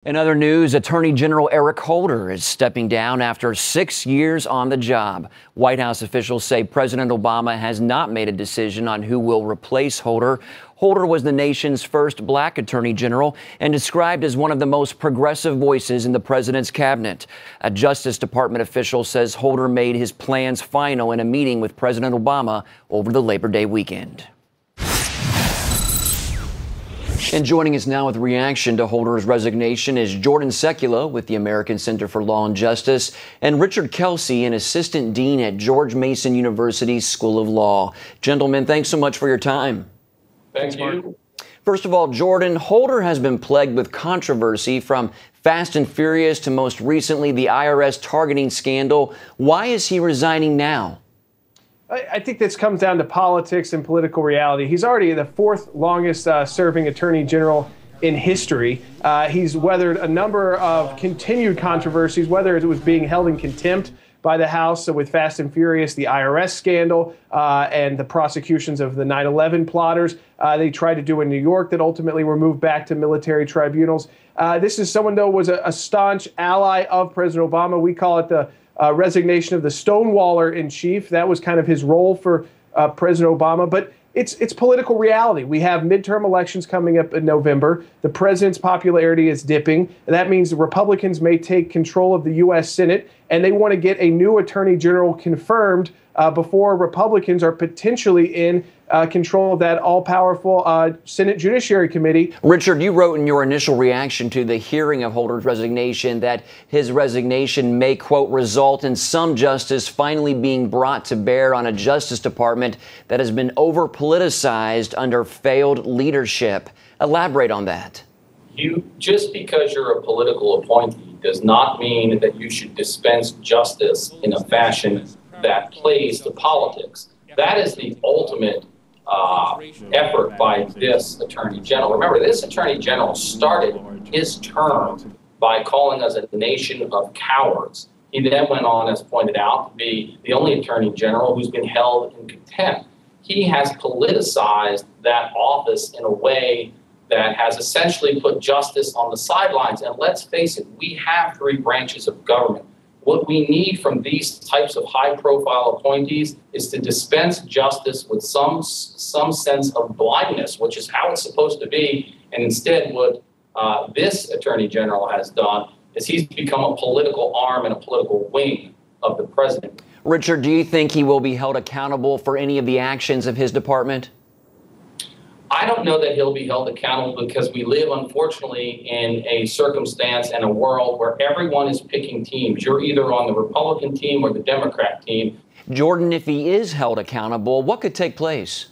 In other news, Attorney General Eric Holder is stepping down after 6 years on the job. White House officials say President Obama has not made a decision on who will replace Holder. Holder was the nation's first black attorney general and described as one of the most progressive voices in the president's cabinet. A Justice Department official says Holder made his plans final in a meeting with President Obama over the Labor Day weekend. And joining us now with reaction to Holder's resignation is Jordan Sekulow with the American Center for Law and Justice and Richard Kelsey, an assistant dean at George Mason University's School of Law. Gentlemen, thanks so much for your time. Thank you. First of all, Jordan, Holder has been plagued with controversy from Fast and Furious to most recently the IRS targeting scandal. Why is he resigning now? I think this comes down to politics and political reality. He's already the fourth longest serving attorney general in history. He's weathered a number of continued controversies, whether it was being held in contempt by the House with Fast and Furious, the IRS scandal, and the prosecutions of the 9/11 plotters. They tried to do in New York that ultimately were moved back to military tribunals. This is someone, though, was a staunch ally of President Obama. We call it the resignation of the Stonewaller in chief. That was kind of his role for President Obama. But it's political reality. We have midterm elections coming up in November. The president's popularity is dipping. And that means the Republicans may take control of the U.S. Senate, and they want to get a new attorney general confirmed before Republicans are potentially in control of that all-powerful Senate Judiciary Committee. Richard, you wrote in your initial reaction to the hearing of Holder's resignation that his resignation may, quote, result in some justice finally being brought to bear on a Justice Department that has been over-politicized under failed leadership. Elaborate on that. Just because you're a political appointee does not mean that you should dispense justice in a fashion that plays to politics. That is the ultimate effort by this attorney general. Remember, this attorney general started his term by calling us a nation of cowards. He then went on, as pointed out, to be the only attorney general who's been held in contempt. He has politicized that office in a way that has essentially put justice on the sidelines. And let's face it, we have three branches of government. What we need from these types of high-profile appointees is to dispense justice with some sense of blindness, which is how it's supposed to be. And instead, what this attorney general has done is he's become a political arm and a political wing of the president. Richard, do you think he will be held accountable for any of the actions of his department? I don't know that he'll be held accountable because we live, unfortunately, in a circumstance and a world where everyone is picking teams. You're either on the Republican team or the Democrat team. Jordan, if he is held accountable, what could take place?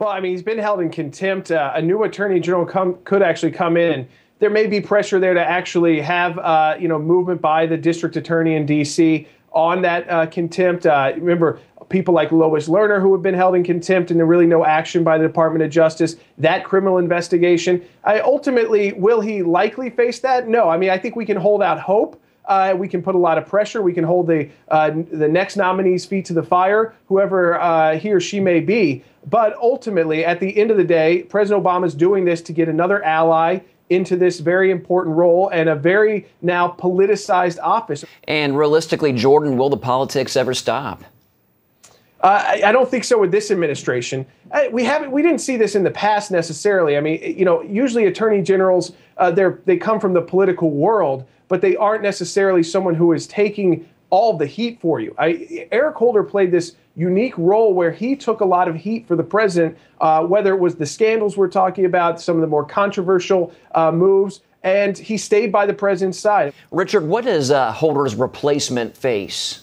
Well, I mean, he's been held in contempt. A new attorney general could actually come in, and there may be pressure there to actually have, movement by the district attorney in D.C. on that contempt. Remember, people like Lois Lerner, who have been held in contempt, and there really no action by the Department of Justice, that criminal investigation. Ultimately, will he likely face that? No. I mean, I think we can hold out hope. We can put a lot of pressure. We can hold the next nominee's feet to the fire, whoever he or she may be. But ultimately, at the end of the day, President Obama is doing this to get another ally into this very important role and a very now politicized office. And realistically, Jordan, will the politics ever stop? I don't think so with this administration. We didn't see this in the past necessarily. I mean, usually attorney generals, they come from the political world, but they aren't necessarily someone who is taking all the heat for you. Eric Holder played this unique role where he took a lot of heat for the president, whether it was the scandals we're talking about, some of the more controversial moves, and he stayed by the president's side. Richard, what does Holder's replacement face?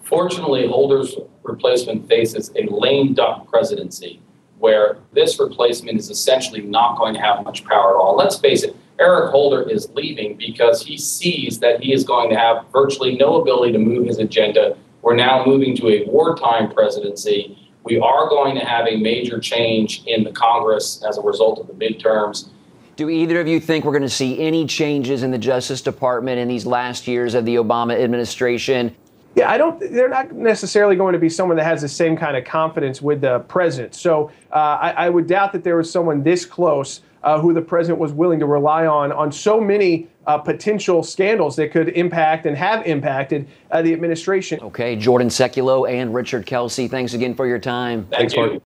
Fortunately, Holder's replacement faces a lame duck presidency, where this replacement is essentially not going to have much power at all. Let's face it, Eric Holder is leaving because he sees that he is going to have virtually no ability to move his agenda. We're now moving to a wartime presidency. We are going to have a major change in the Congress as a result of the midterms. Do either of you think we're going to see any changes in the Justice Department in these last years of the Obama administration? Yeah, they're not necessarily going to be someone that has the same kind of confidence with the president. So I would doubt that there was someone this close who the president was willing to rely on so many potential scandals that could impact and have impacted the administration. Okay, Jordan Sekulow and Richard Kelsey, thanks again for your time. Thank you.